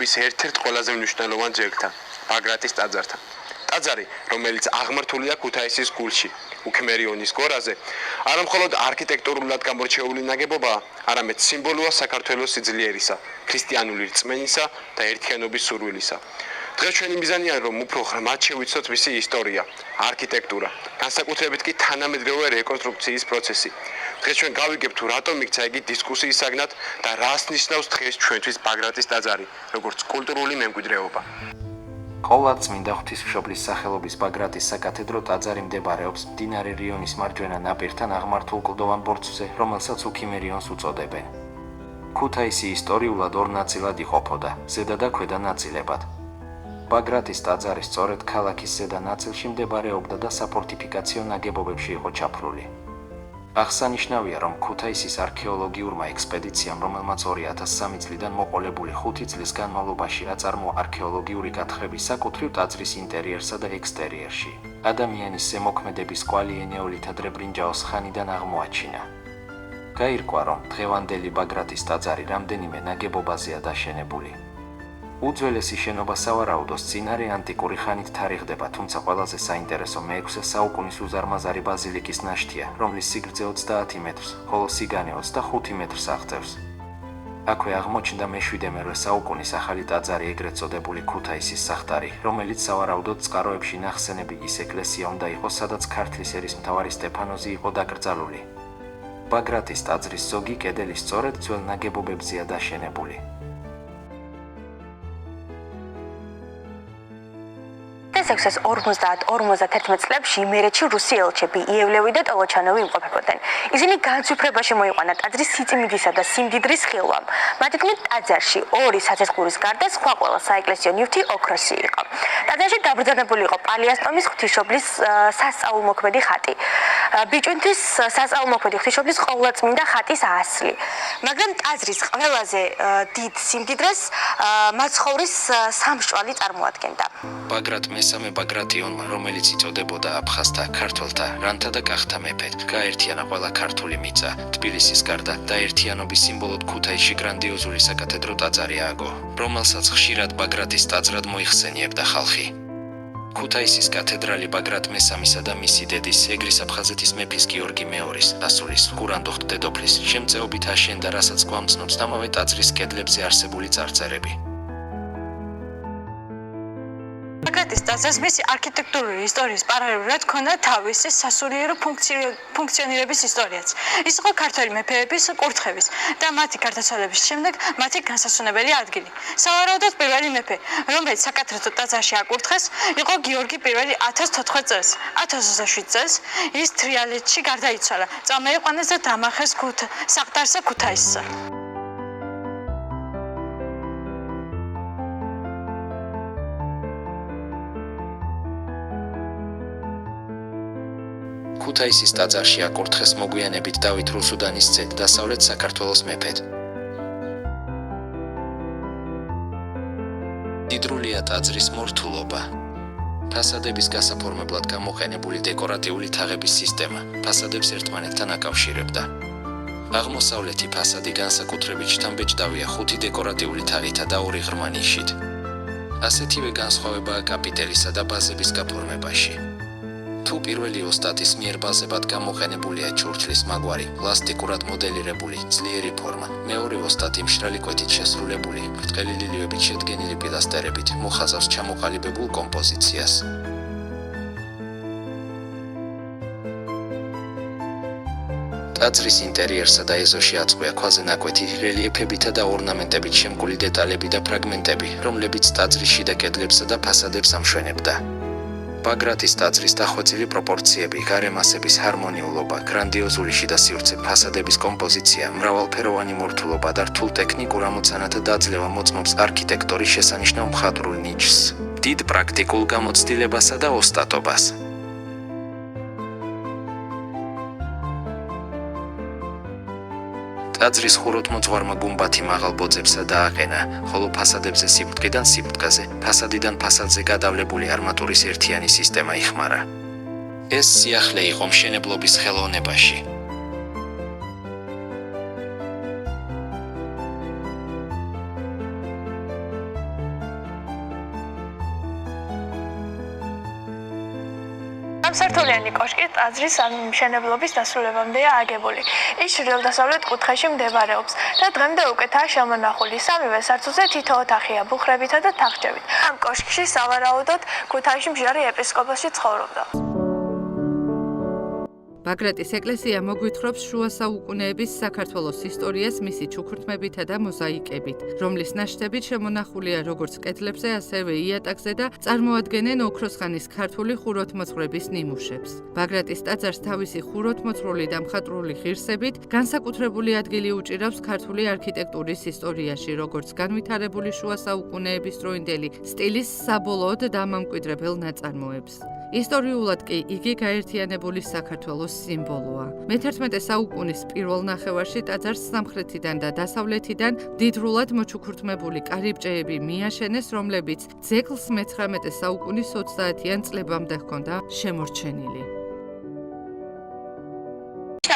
ქუთაისის ერთ-ერთ ყველაზე მნიშვნელოვან ძეგლთან, ბაგრატის ტაძართან. ტაძარი, რომელიც აღმართულია ქუთაისის გულში, უქმერიონის გორაზე, არა მხოლოდ არქიტექტურულად გამორჩეული ნაგებობაა, არამედ სიმბოლოა საქართველოს სიძლიერისა, ქრისტიანული რწმენისა და ერთიანობის სურვილისა. დღეს ჩვენი მიზანია, რომ უფრო ღრმად შევიცნოთ მისი ისტორია, არქიტექტურა, განსაკუთრებით კი თანამედროვე რეკონსტრუქციის პროცესი. დღეს ჩვენ გავიგებთ, თუ რატომ იქცა იგი დისკუსიის საგნად და რას ნიშნავს დღეს ჩვენთვის ბაგრატის ტაძარი, როგორც კულტურული მემკვიდრეობა. ყოვლადწმინდა ღვთისმშობლის სახელობის ბაგრატის საკათედრო ტაძარი მდებარეობს მდინარე რიონის მარჯვენა ნაპირთან აღმართულ კლდოვან ბორცვზე, რომელსაც უქიმერიონს უწოდებენ. ქუთაისი ისტორიულად ორ ნაწილად იყოფოდა, ზედა და ქვედა ნაწილებად. ბაგრატის ტაძარი სწორედ ქალაქის ზედა ნაწილში მდებარეობდა და საფორტიფიკაციო ნაგებობებში იყო ჩაფლული. აღსანიშნავია, რომ ქუთაისის არქეოლოგიურმა ექსპედიციამ, რომელმაც 2003 წლიდან მოყოლებული 5 წლის განმავლობაში აწარმოა არქეოლოგიური გათხრები საკუთრივ ტაძრის ინტერიერსა და ექსტერიერში, ადამიანის ზემოქმედების კვალი ენეოლითად ბრინჯაოს ხანიდან აღმოაჩინა. გაირკვა, რომ დღევანდელი ბაგრატის ტაძარი რამდენიმე ნაგებობაზეა დაშენებული. უძველესი შენობა სავარაუდოდ წინარე ანტიკური ხანით თარიღდება, თუმცა ყველაზე საინტერესო მე-6 საუკუნის უზარმაზარი ბაზილიკის ნაშთია, რომლის სიგრძე 30 მეტრს, ხოლო სიგანე 25 მეტრს აღწევს. აქვე აღმოჩნდა მე-7 საუკუნის ახალი ტაძარი, ეგრეთ წოდებული ქუთაისის სახტარი, რომელიც სავარაუდოდ წყაროებში ნახსენები ის ეკლესია უნდა იყოს, სადაც ქართლის ერისმთავარი სტეფანოზი იყო დაკრძალული. ბაგრატის ტაძრის ზოგი კედელი სწორედ ძველ ნაგებობებზეა დაშენებული. 1650-51 წლებში იმერეთში რუსი ელჩები იევლევი და ტოლოჩანოვი იმყოფებოდნენ. ისინი განცვიფრებაში მოიყვანა ტაძრის სიწმინდისა და სიმდიდრის ხილვამ. მათი თქმით, ტაძარში ორი საცეცხლის გარდა სხვა ყველა საეკლესიო ნივთი ოქროსი იყო. ტაძარში დაბრძანებული იყო პალიასტომის ღვთისმშობლის სასწაულმოქმედი ხატი. ბიჭუნთვის სასწაულმოქმედი ღვთისმშობლის ყოვლადწმინდა ხატის ასლი. მაგრამ ტაძრის ყველაზე დიდ სიმდიდრეს მაცხოვრის სამშვალი წარმოადგენდა. ბაგრატ მესამე ბაგრატიონმა, რომელიც იწოდებოდა აფხაზთა, ქართველთა, რანთა და კახთა მეფედ, გაერთიანა ყველა ქართული მიწა, თბილისის გარდა და ერთიანობის სიმბოლოდ ქუთაისში გრანდიოზული საკათედრო ტაძარი ააგო, რომელსაც ხშირად ბაგრატის ტაძრად მოიხსენიებდა ხალხი. ქუთაისის კათედრალი ბაგრატ მესამისა და მისი დედის, ეგრის აფხაზეთის მეფის გიორგი მეორის, ასულის, გურანდუხტ დედოფლის შემწეობით აშენდა, რასაც გვამცნობს ამავე ტაძრის კედლებზე არსებული წარწერები. ბაგრატის ტაძარს მისი არქიტექტურული ისტორიის პარალელურად ჰქონდა თავისი სასულიერო ფუნქციონირების ისტორიაც. ის იყო ქართველი მეფეების კურთხევის და მათი გარდაცვალების შემდეგ მათი განსასვენებელი ადგილი. სავარაუდოდ პირველი მეფე, რომელიც საკათედრო ტაძარში აკურთხეს, იყო გიორგი I 1014 წელს. 1027 წელს ის თრიალეთში გარდაიცვალა. წამოიყვანეს და დამახეს საყდარსა ქუთაისსა. ქუთაისის ტაძარში აკურთხეს მოგვიანებით დავით რუსუდანის ძედ, დასავლეთ საქართველოს მეფედ. დიდრულია ტაძრის მორთულობა. ფასადების გასაფორმებლად გამოყენებული დეკორატიული თაღების სისტემა ფასადებს ერთმანეთთან აკავშირებდა. აღმოსავლეთი ფასადი განსაკუთრებით შთამბეჭდავია 5 დეკორატიული თაღითა და 2 ღრმა ნიშით. ასეთივე განსხვავებაა კაპიტელისა და ბაზების გაფორმებაში. თუ პირველი ოსტატის მიერ ბაზებად გამოყენებულია ჩურჩლის მაგვარი, პლასტიკურად მოდელირებული, ძლიერი ფორმა, მეორე ოსტატი მშრალი კვეთით შესრულებული, ბრტყელი ლილვებით შედგენილი პილასტრებით, მოხაზავს ჩამოყალიბებულ კომპოზიციას. ტაძრის ინტერიერსა და ეზოში აწყვია ქვაზე ნაკვეთი რელიეფებითა და ორნამენტებით შემკული დეტალები და ფრაგმენტები, რომლებიც ტაძრის შიდა კედლებსა და ფასადებს ამშვენებდა. ბაგრატის ტაძრის დახვეწილი პროპორციები, გარემასების ჰარმონიულობა, გრანდიოზული შიდა სივრცე, ფასადების კომპოზიცია, მრავალფეროვანი მორთულობა და რთულ ტექნიკურ ამოცანათა დაძლევა მოწმობს არქიტექტორის შესანიშნავ მხატვრულ ნიჭს, დიდ პრაქტიკულ გამოცდილებასა და ოსტატობას. ტაძრის ხუროთმოძღვარმა გუმბათი მაღალ ბოძებსა დააყენა, ხოლო ფასადებზე სიბრტყიდან სიბრტყეზე, ფასადიდან ფასადზე გადავლებული არმატურის ერთიანი სისტემა იხმარა. ეს სიახლე იყო მშენებლობის ხელოვნებაში. სამსართულიანი კოშკი ტაძრის მშენებლობის დასრულებამდეა აგებული. ის ჩრდილო-დასავლეთ კუთხეში მდებარეობს და დღემდე უკეთაა შემონახული. სამივე სართულზე თითო ოთახია ბუხრებითა და თახჩებით. ამ კოშკში სავარაუდოდ ქუთაისში მსჯავრე ეპისკოპოსი ცხოვრობდა. ბაგრატის ეკლესია მოგვითხრობს შუა საუკუნეების საქართველოს ისტორიას მისი ჩუქურთმებითა და მოზაიკებით, რომლის ნაშთებით შემონახულია როგორც კედლებზე, ასევე იატაკზე და წარმოადგენენ ოქროს ხანის ქართული ხუროთმოძღვრების ნიმუშებს. ბაგრატის ტაძარს თავისი ხუროთმოძღვრული და მხატვრული ღირსებით განსაკუთრებული ადგილი უჭირავს ქართული არქიტექტურის ისტორიაში, როგორც განვითარებული შუა საუკუნეების დროინდელი სტილის საბოლოოდ დამამკვიდრებელ ნაწარმოებს. ისტორიულად კი იგი გაერთიანებული საქართველოს სიმბოლოა. მე-11 საუკუნის პირველ ნახევარში ტაძარს სამხრეთიდან და დასავლეთიდან მდიდრულად მოჩუქურთმებული კარიბჭეები მიაშენეს, რომლებიც ძეგლს მე-19 საუკუნის 30-იან წლებამდე ჰქონდა შემორჩენილი.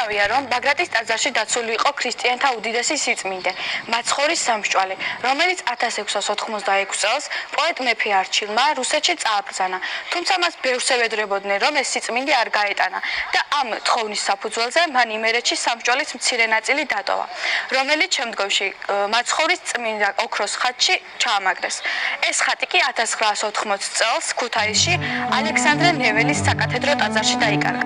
ნიშნავია, რომ ბაგრატის ტაძარში დაცული იყო ქრისტიანთა უდიდესი სიწმინდე, მაცხოვრის სამსჭვალე, რომელიც 1686 წელს პოეტ მეფე არჩილმა რუსეთში წააბრძანა, თუმცა მას ბევრს ევედრებოდნენ, რომ ეს სიწმინდე არ გაეტანა და ამ თხოვნის საფუძველზე მან იმერეთში სამსჭვალის მცირე ნაწილი დატოვა, რომელიც შემდგომში მაცხოვრის წმინდა ოქროს ხატში ჩაამაგრეს. ეს ხატი კი 1980 წელს ქუთაისში ალექსანდრე ნეველის საკათედრო ტაძარში დაიკარგა.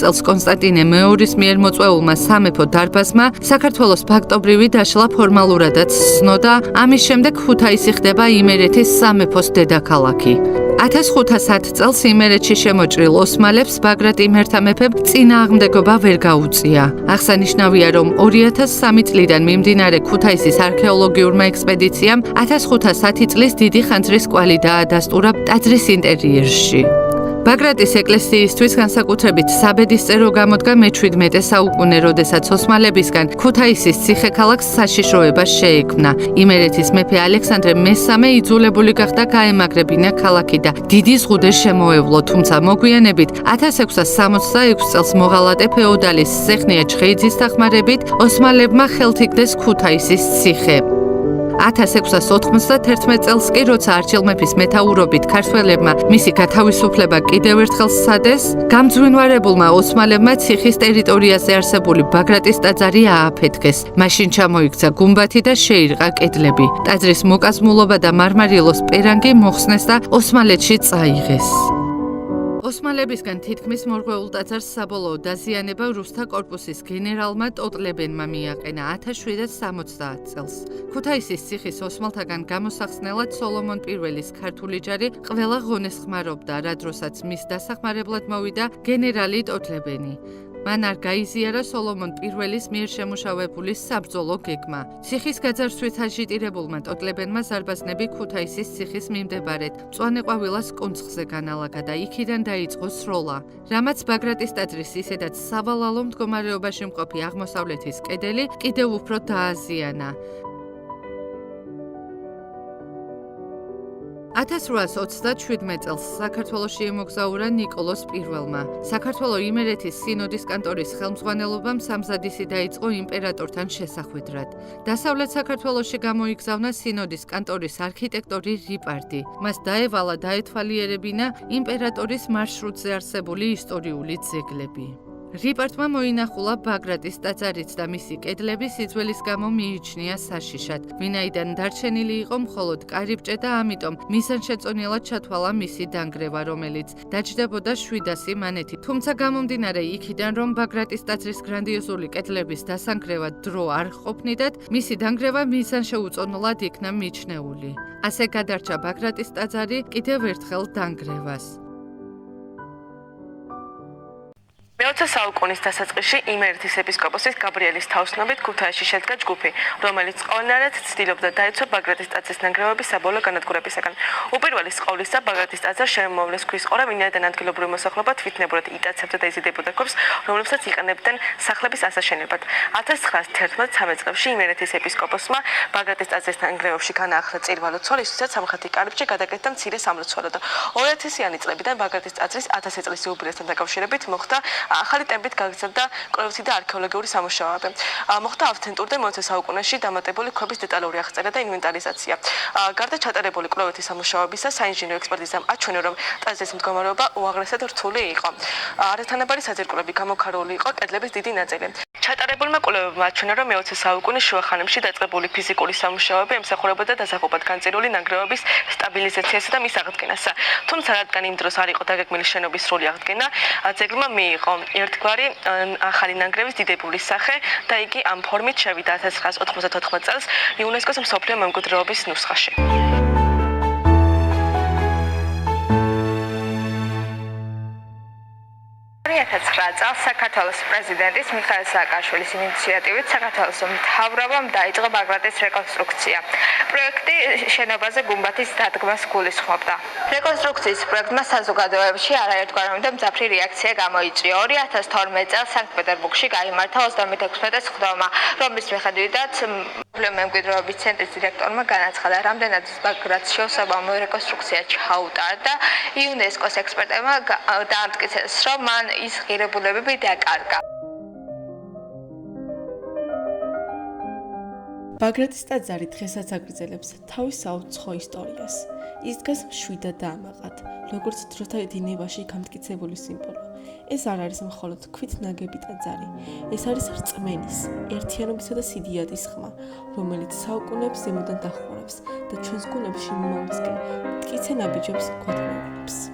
წელს კონსტანტინე მეორის მიერ მოწვეულმა სამეფო დარბაზმა საქართველოს ფაქტობრივი დაშლა ფორმალურადაც ცნოდა, ამის შემდეგ ქუთაისი ხდება იმერეთის სამეფოს დედაქალაქი. 1510 წელს იმერეთში შემოჭრილ ოსმალებს ბაგრატ იმერთა მეფემ წინააღმდეგობა ვერ გაუწია. აღსანიშნავია, რომ 2003 წლიდან მიმდინარე ქუთაისის არქეოლოგიურმა ექსპედიციამ 1510 წლის დიდი ხანძრის კვალი დაადასტურა ტაძრის ინტერიერში. ბაგრატის ეკლესიისთვის განსაკუთრებით საბედისწერო გამოდგა მე-17 საუკუნე, როდესაც ოსმალებისგან ქუთაისის ციხე-ქალაქს საშიშროება შეექმნა. იმერეთის მეფე ალექსანდრე მესამე იძულებული გახდა გაემაგრებინა ქალაქი და დიდი ზღუდე შემოევლო, თუმცა მოგვიანებით 1666 წელს მოღალატე ფეოდალის სეხნია ჩხეიძის დახმარებით ოსმალებმა ხელთ იგდეს ქუთაისის ციხე. 1691 წელს კი, როცა არჩილ მეფის მეთაურობით ქართველებმა მისი გათავისუფლება კიდევ ერთხელ სცადეს, გამძვინვარებულმა ოსმალებმა ციხის ტერიტორიაზე არსებული ბაგრატის ტაძარი ააფეთქეს. მაშინ ჩამოიქცა გუმბათი და შეირყა კედლები. ტაძრის მოკაზმულობა და მარმარილოს პერანგი მოხსნეს და ოსმალეთში წაიღეს. ოსმალებისგან თითქმის მორღვეულ ტაძარს საბოლოო დაზიანება რუსთა კორპუსის გენერალმა ტოტლებენმა მიაყენა 1770 წელს. ქუთაისის ციხის ოსმალთაგან გამოსახსნელად სოლომონ პირველის ქართული ჯარი ყველა ღონეს ხმარობდა, რა დროსაც მის დასახმარებლად მოვიდა გენერალი ტოტლებენი. მან არ გაიზიარა სოლომონ პირველის მიერ შემუშავებული საბრძოლო გეგმა. ციხის გაძარცვით აჟიტირებულმა ტოტლებენმა ზარბაზნები ქუთაისის ციხის მიმდებარედ მწვანეყვავილას კუნძზე განალაგა და იქიდან დაიწყო სროლა. რამაც ბაგრატის ტაძრის ისედაც სავალალო მდგომარეობაში მყოფი აღმოსავლეთის კედელი კიდევ უფრო დააზიანა. 1827 წელს საქართველოში ემოგზაურა ნიკოლოს პირველმა. საქართველოს იმერეთის სინოდის კანტორის ხელმძღვანელობამ სამზადისი დაიწყო იმპერატორთან შესახვედრად. დასავლეთ საქართველოში გამოიგზავნა სინოდის კანტორის არქიტექტორი რიპარდი. მას დაევალა დაეთვალიერებინა იმპერატორის მარშრუტზე არსებული ისტორიული ძეგლები. რიპორტმა მოინახულა ბაგრატის ტაძარიც და მისი კედლები სიძველის გამო მიიჩნია საშიშად, ვინაიდან დარჩენილი იყო მხოლოდ კარიბჭე და ამიტომ მიზანშეწონილად ჩათვალა მისი დანგრევა, რომელიც დაჯდებოდა 700 მანეთით. თუმცა გამომდინარე იქიდან, რომ ბაგრატის ტაძრის გრანდიოზული კედლების დასანგრევა დრო არ ყოფნიდათ, მისი დანგრევა მიზანშეუწონლად იქნა მიჩნეული. ასე გადარჩა ბაგრატის ტაძარი კიდევ ერთხელ დანგრევას. მე-20 საუკუნის დასაწყისში იმერეთის ეპისკოპოსის გაბრიელის თაოსნობით ქუთაისში შედგა ჯგუფი, რომელიც ყოველნაირად ცდილობდა დაეცვა ბაგრატის ტაძრის ნანგრევების საბოლოო განადგურებისაგან. უპირველეს ყოვლისა, ბაგრატის ტაძარს შემოავლეს ქვის ყორა, ვინაიდან ადგილობრივი მოსახლეობა თვითნებურად იტაცებდა და იზიდებოდა ქვებს, რომლებსაც იყენებდნენ სახლების ასაშენებლად. 1911-13 წლებში იმერეთის ეპისკოპოსმა ბაგრატის ტაძრის ნანგრევებში განაახლა წირვალო ცოლი, ისიც სამხრეთი კარიბჭე გადაკეთდა მცირე სამლოცველოდ. 2000-იანი წლებიდან ბაგრატის ტაძრის 1000 წლის იუბილესთან დაკავშირებით მოხდა ახალი ტემპით გაგრძელდა კვლევითი და არქეოლოგიური სამუშაოები. მოხდა ავთენტური და მე-20 საუკუნეში დამატებული ქვების დეტალური აღწერა და ინვენტარიზაცია. გარდა ჩატარებული კვლევითი სამუშაოებისა, საინჟინრო ექსპერტიზამ აჩვენა, რომ ტაძრის მდგომარეობა უაღრესად რთული იყო. არათანაბარი საძირკვლები გამოქარული იყო კედლების დიდი ნაწილი. ჩატარებულმა კვლევებმა აჩვენა, რომ მე-20 საუკუნის შუა ხანებში დაწყებული ფიზიკური სამუშაოები ემსახურებოდა დასაყოფად განწირული ნანგრევების სტაბილიზაციასა და მის აღდგენას. თუმცა რადგან იმ დროს არ იყო დაგეგმილი შენობის სრული აღდგენა, ძეგლმა მიიღო ერთგვარი ახალი ნანგრევის დიდებული სახე და იგი ამ ფორმით შევიდა 1994 წელს იუნესკოს მსოფლიო მემკვიდრეობის ნუსხაში. 2009 წელს საქართველოს პრეზიდენტის მიხაილ სააკაშვილის ინიციატივით საქართველოს მთავრობამ დაიწყო ბაგრატის რეკონსტრუქცია. პროექტი შენობაზე გუმბათის დადგმას გულისხმობდა. რეკონსტრუქციის პროექტმა საზოგადოებაში არაერთგვაროვანი და მძაფრი რეაქცია გამოიწვია. 2012 წელს სანქტ-პეტერბურგში გაიმართა 26 სხდომა, რომლის მიხედვითაც მემკვიდრეობის ცენტრის დირექტორმა განაცხადა, რამდენად ბაგრატს შეუსაბამო რეკონსტრუქცია ჩაუტარდა. იუნესკოს ექსპერტებმა დაამტკიცეს, რომ მან ის ღირებულებები დაკარგა. ბაგრატის ტაძარი დღესაც აგრძელებს თავის საუცხო ისტორიას. ის დგას მშვიდად და ამაყად, როგორც დროთა დინებაში გამტკიცებული სიმბოლო. ეს არ არის მხოლოდ ქვით ნაგები ტაძარი, ეს არის რწმენის, ერთიანობისა და სიდიადის ხმა, რომელიც საუკუნეებს ზემოდან დახურებს და ჩვენს გუნებში მომავლისკენ მტკიცე ნაბიჯებს გვათხოვებს.